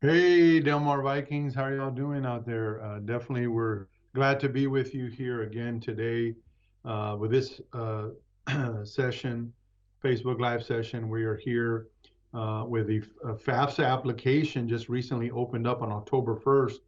Hey, Del Mar Vikings, how are y'all doing out there? Definitely, we're glad to be with you here again today with this session, Facebook Live session. We are here with the FAFSA application just recently opened up on October 1st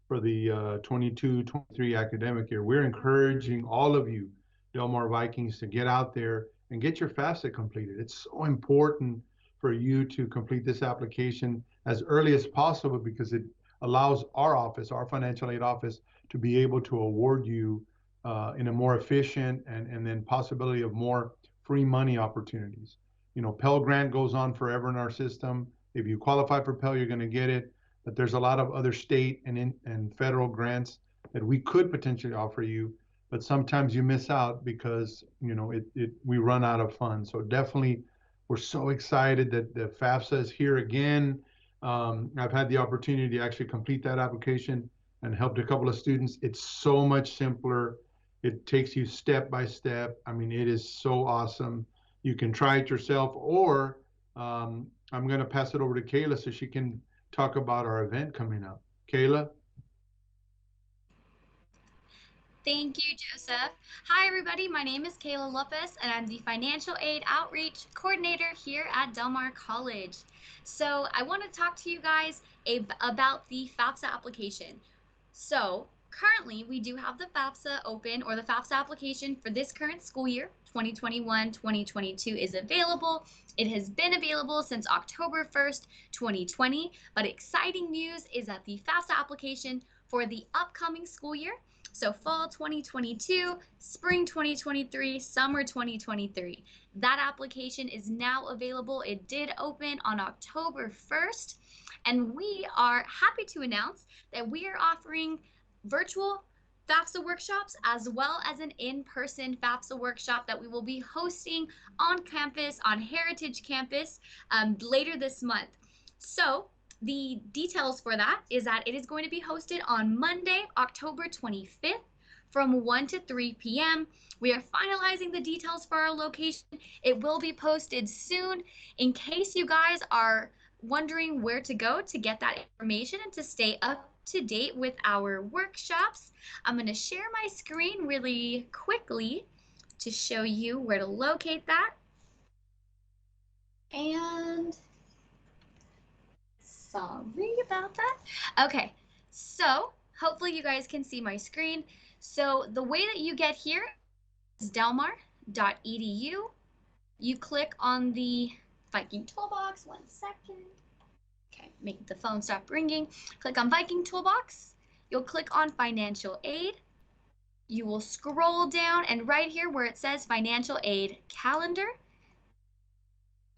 for the 22-23 academic year. We're encouraging all of you, Del Mar Vikings, to get out there and get your FAFSA completed. It's so important for you to complete this application as early as possible because it allows our office, our financial aid office, to be able to award you in a more efficient and then possibility of more free money opportunities. You know, Pell Grant goes on forever in our system. If you qualify for Pell, you're going to get it. But there's a lot of other state and federal grants that we could potentially offer you. But sometimes you miss out because we run out of funds. So definitely, we're so excited that the FAFSA is here again. I've had the opportunity to actually complete that application and helped a couple of students. It's so much simpler. It takes you step by step. I mean, it is so awesome. You can try it yourself, or I'm going to pass it over to Kayla so she can talk about our event coming up. Kayla? Thank you, Joseph. Hi, everybody. My name is Kayla Lopez, and I'm the Financial Aid Outreach Coordinator here at Del Mar College. So, I want to talk to you guys about the FAFSA application. So, currently, we do have the FAFSA open, or the FAFSA application for this current school year. 2021-2022 is available. It has been available since October 1st, 2020. But exciting news is that the FAFSA application for the upcoming school year, so fall 2022, spring 2023, summer 2023, that application is now available. It did open on October 1st, and we are happy to announce that we are offering virtual FAFSA workshops as well as an in-person FAFSA workshop that we will be hosting on campus, on Heritage Campus, later this month. So the details for that is that it is going to be hosted on Monday, October 25th from 1 to 3 p.m. We are finalizing the details for our location. It will be posted soon. In case you guys are wondering where to go to get that information and to stay up to date with our workshops, I'm going to share my screen really quickly to show you where to locate that. And sorry about that. Okay, so hopefully you guys can see my screen. So the way that you get here is delmar.edu. You click on the Viking Toolbox. 1 second. Okay, make the phone stop ringing. Click on Viking Toolbox. You'll click on Financial Aid. You will scroll down, and right here where it says Financial Aid Calendar,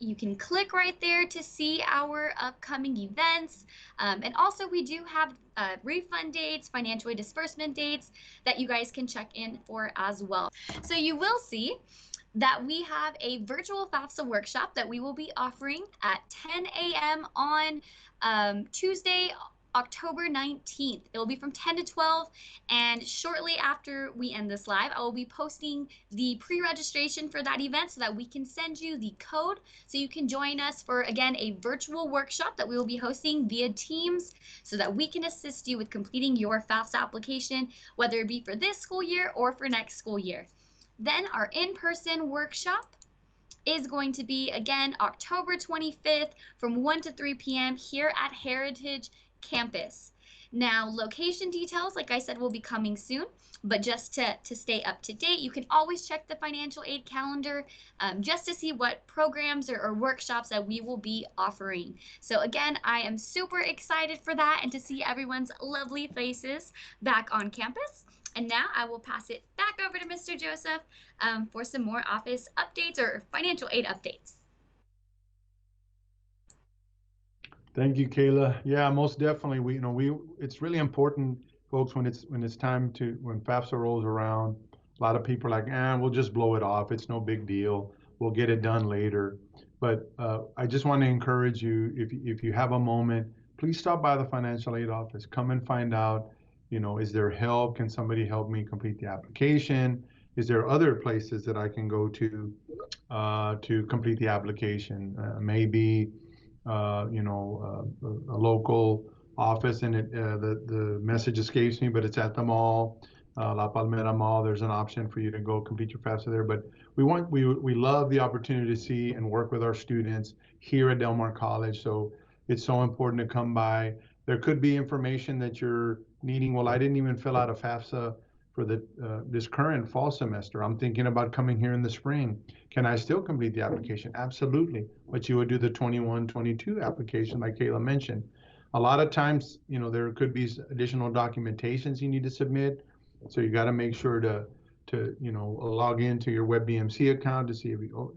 you can click right there to see our upcoming events. And also we do have refund dates, financial aid disbursement dates that you guys can check in for as well. So you will see that we have a virtual FAFSA workshop that we will be offering at 10 a.m. on Tuesday, October 19th. It will be from 10 to 12, and shortly after we end this live, I will be posting the pre-registration for that event so that we can send you the code so you can join us for, again, a virtual workshop that we will be hosting via Teams so that we can assist you with completing your FAFSA application, whether it be for this school year or for next school year. Then our in-person workshop is going to be, again, October 25th from 1 to 3 p.m. here at Heritage Campus. Now, location details, like I said, will be coming soon, but just to stay up to date, you can always check the financial aid calendar just to see what programs or workshops that we will be offering. So again, I am super excited for that and to see everyone's lovely faces back on campus. And now I will pass it back over to Mr. Joseph for some more office updates or financial aid updates. Thank you, Kayla. Yeah, most definitely. It's really important, folks, when it's time when FAFSA rolls around. A lot of people are like, we'll just blow it off. It's no big deal. We'll get it done later. But I just want to encourage you, if you have a moment, please stop by the financial aid office. Come and find out, is there help? Can somebody help me complete the application? Is there other places that I can go to complete the application? Maybe a local office, and the message escapes me, but it's at the mall, La Palmera Mall. There's an option for you to go complete your FAFSA there. But we love the opportunity to see and work with our students here at Del Mar College. So it's so important to come by. There could be information that you're needing. Well, I didn't even fill out a FAFSA for this current fall semester. I'm thinking about coming here in the spring. Can I still complete the application? Absolutely. But you would do the 21-22 application, like Kayla mentioned. A lot of times, there could be additional documentations you need to submit. So you got to make sure to log into your WebDMC account to see if you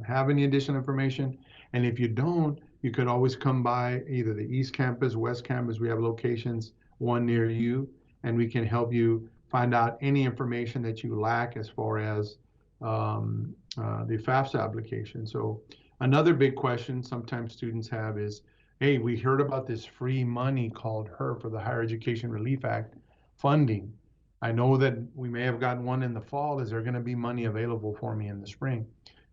have any additional information. And if you don't, you could always come by either the East Campus, West Campus. We have locations, one near you, and we can help you find out any information that you lack as far as the FAFSA application. So another big question sometimes students have is, hey, we heard about this free money called HER for the Higher Education Relief Act funding. I know that we may have gotten one in the fall. Is there going to be money available for me in the spring?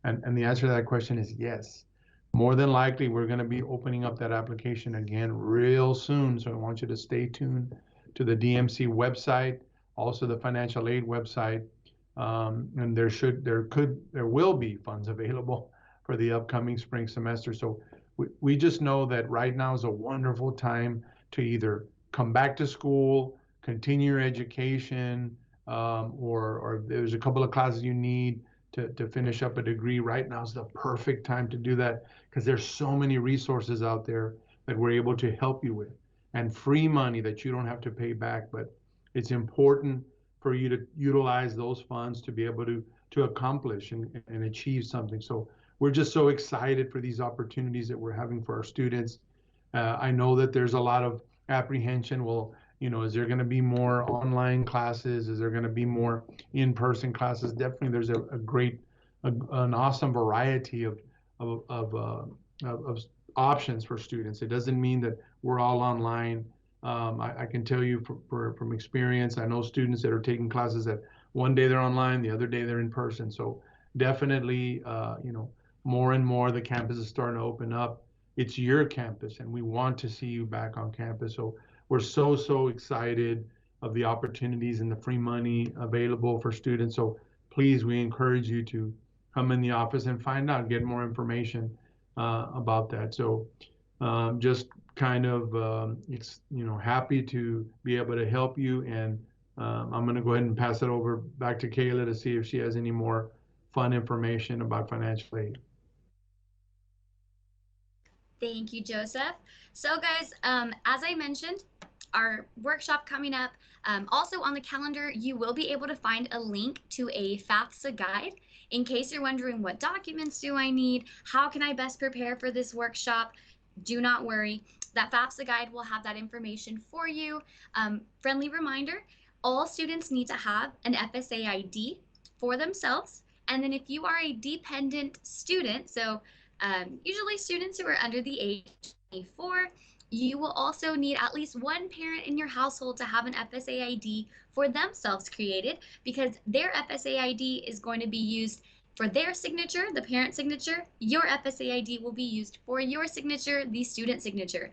And the answer to that question is yes. More than likely, we're going to be opening up that application again real soon. So I want you to stay tuned to the DMC website, also the financial aid website. And there will be funds available for the upcoming spring semester. So we just know that right now is a wonderful time to either come back to school, continue your education, or there's a couple of classes you need to finish up a degree. Right now is the perfect time to do that because there's so many resources out there that we're able to help you with, and free money that you don't have to pay back. But it's important for you to utilize those funds to be able to accomplish and achieve something. So we're just so excited for these opportunities that we're having for our students. I know that there's a lot of apprehension. Well, is there going to be more online classes? Is there going to be more in-person classes? Definitely, there's an awesome variety of options for students. It doesn't mean that we're all online. I can tell you from experience, I know students that are taking classes that one day they're online, the other day they're in person. So definitely, more and more the campus is starting to open up. It's your campus, and we want to see you back on campus. So we're so excited of the opportunities and the free money available for students. So please, we encourage you to come in the office and find out, get more information about that. So just kind of happy to be able to help you. And I'm going to go ahead and pass it over back to Kayla to see if she has any more fun information about financial aid. Thank you, Joseph. So, guys, as I mentioned, our workshop coming up. Also on the calendar, you will be able to find a link to a FAFSA guide. In case you're wondering, what documents do I need? How can I best prepare for this workshop? Do not worry. That FAFSA guide will have that information for you. Friendly reminder, all students need to have an FSA ID for themselves. And then if you are a dependent student, so usually students who are under the age of 24, you will also need at least one parent in your household to have an FSA ID for themselves created, because their FSA ID is going to be used for their signature, the parent signature. Your FSA ID will be used for your signature, the student signature.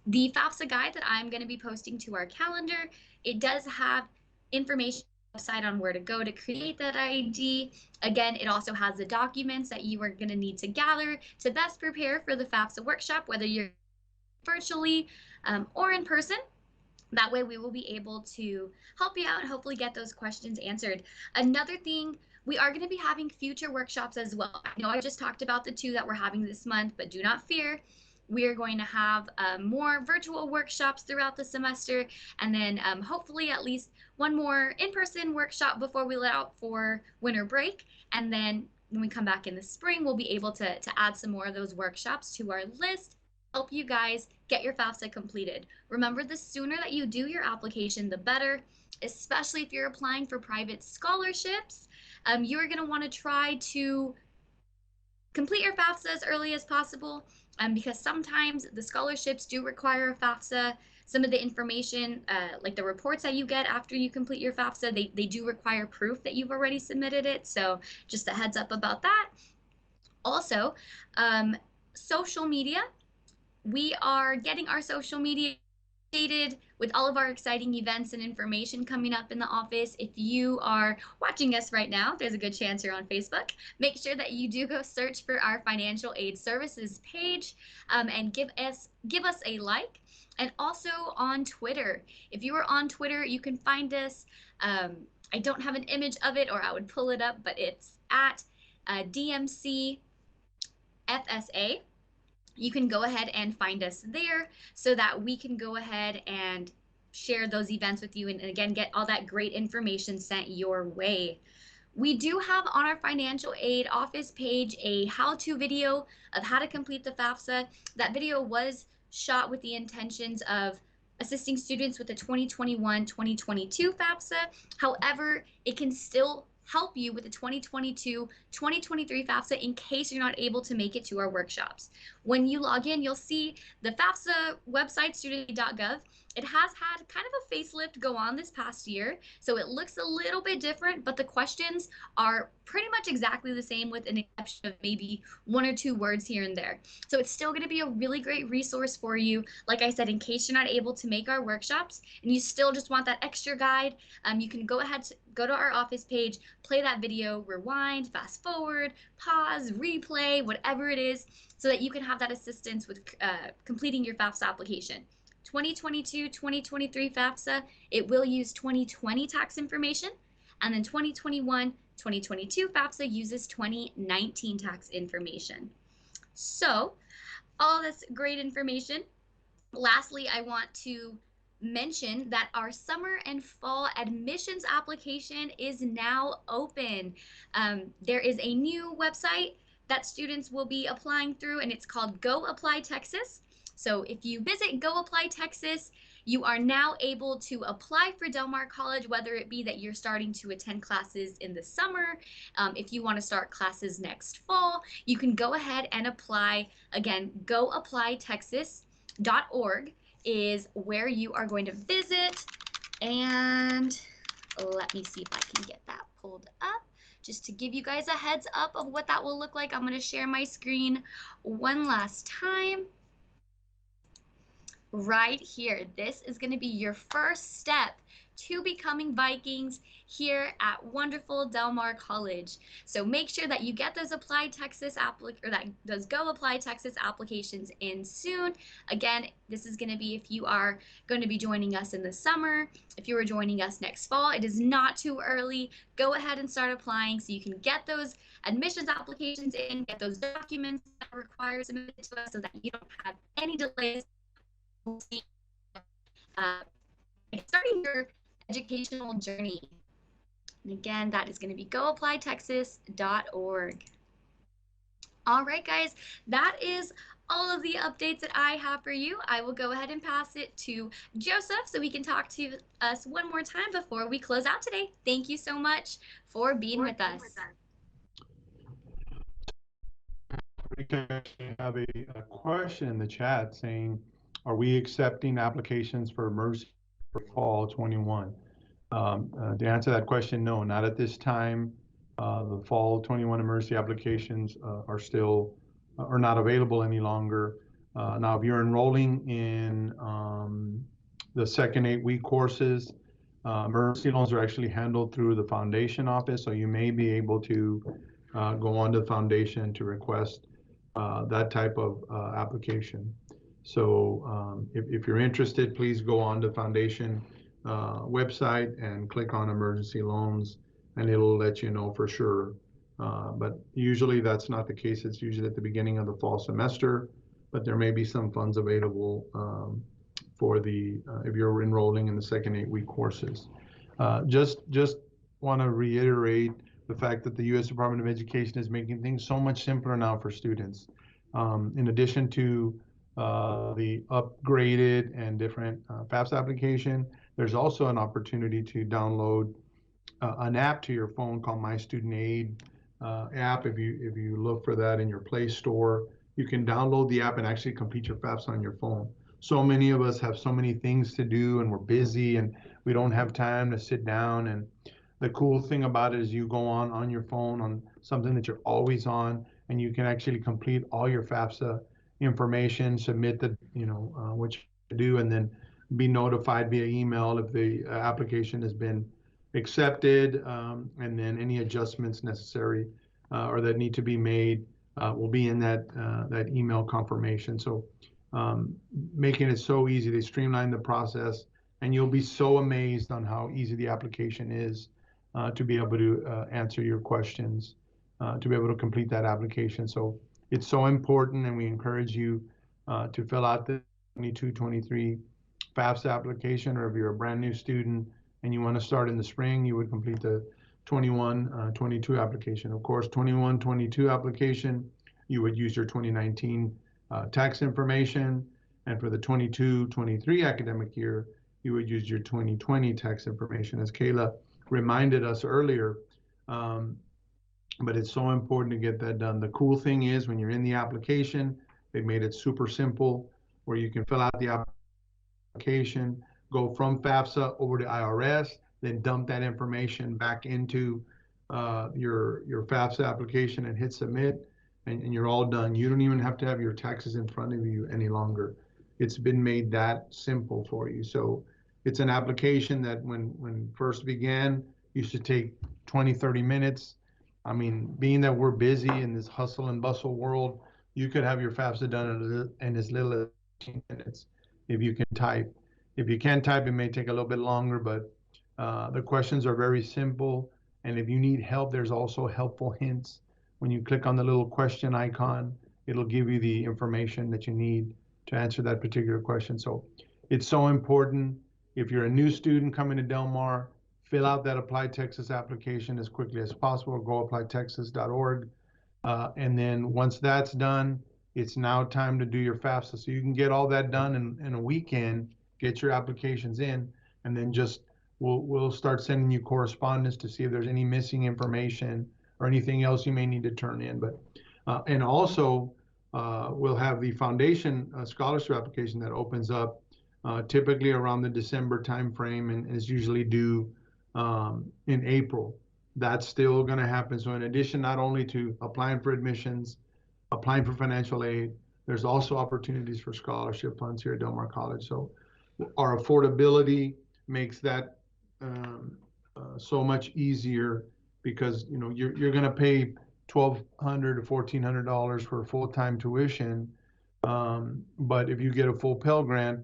The FAFSA guide that I'm going to be posting to our calendar, it does have information website on where to go to create that ID. Again, it also has the documents that you are going to need to gather to best prepare for the FAFSA workshop, whether you're virtually or in person. That way we will be able to help you out and hopefully get those questions answered. Another thing, we are going to be having future workshops as well. I know I just talked about the two that we're having this month, but do not fear. We are going to have more virtual workshops throughout the semester, and then hopefully at least one more in-person workshop before we let out for winter break. And then when we come back in the spring, we'll be able to add some more of those workshops to our list, help you guys get your FAFSA completed. Remember, the sooner that you do your application, the better, especially if you're applying for private scholarships. You're going to want to try to complete your FAFSA as early as possible, because sometimes the scholarships do require a FAFSA. Some of the information, like the reports that you get after you complete your FAFSA, they do require proof that you've already submitted it. So just a heads up about that. Also, social media. We are getting our social media updated with all of our exciting events and information coming up in the office. If you are watching us right now, there's a good chance you're on Facebook. Make sure that you do go search for our financial aid services page, and give us a like. And also on Twitter. If you are on Twitter, you can find us. I don't have an image of it, or I would pull it up, but it's at DMC FSA. You can go ahead and find us there so that we can go ahead and share those events with you, and again, get all that great information sent your way. We do have on our financial aid office page a how-to video of how to complete the FAFSA. That video was shot with the intentions of assisting students with the 2021-2022 FAFSA. However, it can still help you with the 2022-2023 FAFSA in case you're not able to make it to our workshops. When you log in, you'll see the FAFSA website, student.gov. It has had kind of a facelift go on this past year, so it looks a little bit different, but the questions are pretty much exactly the same with an exception of maybe one or two words here and there. So it's still going to be a really great resource for you. Like I said, in case you're not able to make our workshops and you still just want that extra guide, you can go ahead, go to our office page, play that video, rewind, fast forward, pause, replay, whatever it is, so that you can have that assistance with completing your FAFSA application. 2022-2023 FAFSA, it will use 2020 tax information, and then 2021-2022 FAFSA uses 2019 tax information. So, all this great information. Lastly, I want to mention that our summer and fall admissions application is now open. There is a new website that students will be applying through, and it's called Go Apply Texas. So if you visit Go Apply Texas, you are now able to apply for Del Mar College, whether it be that you're starting to attend classes in the summer, if you want to start classes next fall, you can go ahead and apply. Again, goapplytexas.org is where you are going to visit. And let me see if I can get that pulled up just to give you guys a heads up of what that will look like. I'm going to share my screen one last time. Right here. This is going to be your first step to becoming Vikings here at wonderful Del Mar College. So make sure that you get those those Go Apply Texas applications in soon. Again, this is going to be if you are going to be joining us in the summer. If you are joining us next fall, it is not too early. Go ahead and start applying so you can get those admissions applications in, get those documents that are required submitted to us so that you don't have any delays uh, starting your educational journey. And again, that is going to be goapplytexas.org. All right, guys, that is all of the updates that I have for you. I will go ahead and pass it to Joseph so he can talk to us one more time before we close out today. Thank you so much for being with us. We can actually have a question in the chat saying, are we accepting applications for emergency for fall 21? To answer that question, no, not at this time. The fall 21 emergency applications are still are not available any longer. Now, if you're enrolling in the second 8-week courses, emergency loans are actually handled through the foundation office, so you may be able to go on to the foundation to request that type of application. So if you're interested, please go on to foundation website and click on emergency loans, and it'll let you know for sure. But usually that's not the case. It's usually at the beginning of the fall semester, but there may be some funds available for the if you're enrolling in the second 8-week courses. Just want to reiterate the fact that the U.S. Department of Education is making things so much simpler now for students. In addition to the upgraded and different FAFSA application, there's also an opportunity to download an app to your phone called My Student Aid app. If you look for that in your Play Store, you can download the app and actually complete your FAFSA on your phone. So many of us have so many things to do, and we're busy, and we don't have time to sit down. And the cool thing about it is you go on your phone on something that you're always on, and you can actually complete all your FAFSA information, submit the, what you have to do, and then be notified via email if the application has been accepted, and then any adjustments necessary or that need to be made will be in that email confirmation. So um, making it so easy, they streamline the process, and you'll be so amazed on how easy the application is to be able to answer your questions, to be able to complete that application. So it's so important, and we encourage you to fill out the 22-23 FAFSA application, or if you're a brand new student and you want to start in the spring, you would complete the 21-22 application. Of course, 21-22 application, you would use your 2019 tax information, and for the 22-23 academic year, you would use your 2020 tax information, as Kayla reminded us earlier. Um, but it's so important to get that done. The cool thing is when you're in the application, they made it super simple where you can fill out the application, go from FAFSA over to IRS, then dump that information back into your FAFSA application and hit submit, and you're all done. You don't even have to have your taxes in front of you any longer. It's been made that simple for you. So it's an application that when first began used to take 20, 30 minutes. I mean, being that we're busy in this hustle and bustle world, you could have your FAFSA done in as little as 15 minutes if you can type. If you can't type, it may take a little bit longer, but the questions are very simple. And if you need help, there's also helpful hints. When you click on the little question icon, it'll give you the information that you need to answer that particular question. So it's so important. If you're a new student coming to Del Mar, fill out that Apply Texas application as quickly as possible. Go applytexas.org. And then once that's done, it's now time to do your FAFSA. So you can get all that done in a weekend, get your applications in, and then just we'll start sending you correspondence to see if there's any missing information or anything else you may need to turn in. But and also we'll have the foundation scholarship application that opens up typically around the December timeframe and is usually due in April. That's still going to happen. So in addition, not only to applying for admissions, applying for financial aid, there's also opportunities for scholarship funds here at Del Mar College. So our affordability makes that so much easier because you're going to pay $1,200 to $1,400 for full-time tuition, but if you get a full Pell Grant,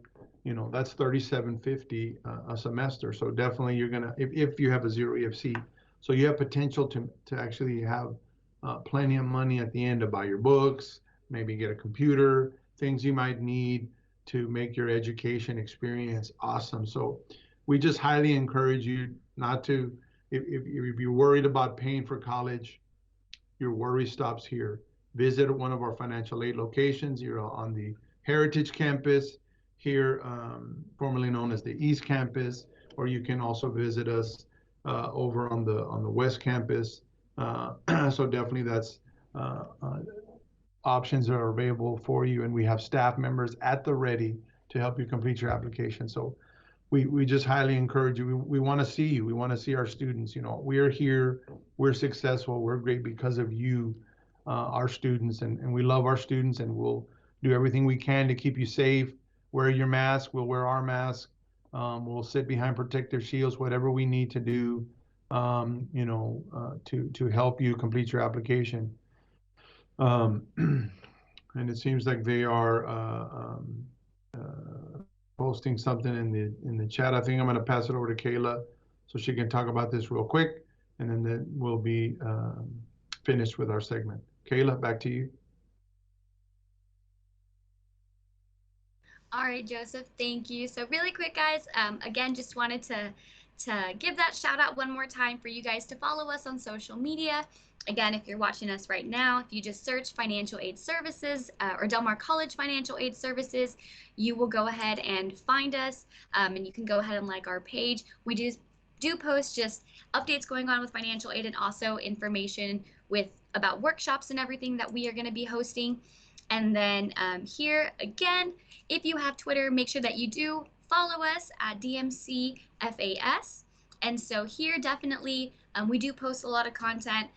that's $3,750 a semester. So definitely you're gonna if you have a zero EFC, so you have potential to actually have plenty of money at the end to buy your books, maybe get a computer, things you might need to make your education experience awesome. So we just highly encourage you not to, if you're worried about paying for college, your worry stops here. Visit one of our financial aid locations. You're on the Heritage Campus here, formerly known as the East Campus, or you can also visit us over on the West Campus. So definitely that's options are available for you, and we have staff members at the ready to help you complete your application. So we just highly encourage you. We want to see you. We want to see our students. We're here. We're successful. We're great because of you, our students, and we love our students, and we'll do everything we can to keep you safe. Wear your mask. We'll wear our mask. We'll sit behind protective shields, whatever we need to do, to help you complete your application. And it seems like they are posting something in the chat. I think I'm going to pass it over to Kayla so she can talk about this real quick, and then we'll be finished with our segment. Kayla, back to you. All right, Joseph, thank you. So really quick, guys, again, just wanted to give that shout out one more time for you guys to follow us on social media. Again, if you're watching us right now, if you just search financial aid services or Del Mar College financial aid services, you will go ahead and find us, and you can go ahead and like our page. We do post just updates going on with financial aid and also information about workshops and everything that we are going to be hosting. And then here again, if you have Twitter, make sure that you do follow us at DMC FAS. And so here definitely we do post a lot of content.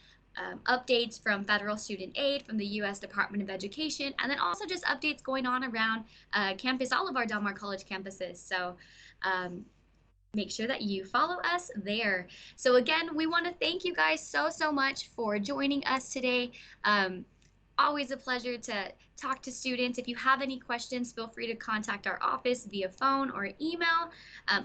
updates from federal student aid from the U.S. Department of Education, and then also just updates going on around campus, all of our Del Mar College campuses. So um, make sure that you follow us there. So again, we want to thank you guys so much for joining us today. Always a pleasure to talk to students. If you have any questions, feel free to contact our office via phone or email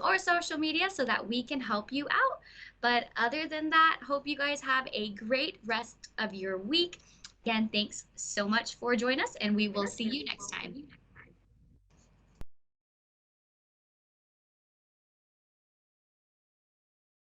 or social media so that we can help you out. But other than that, hope you guys have a great rest of your week. Again, thanks so much for joining us, and we will see you next time.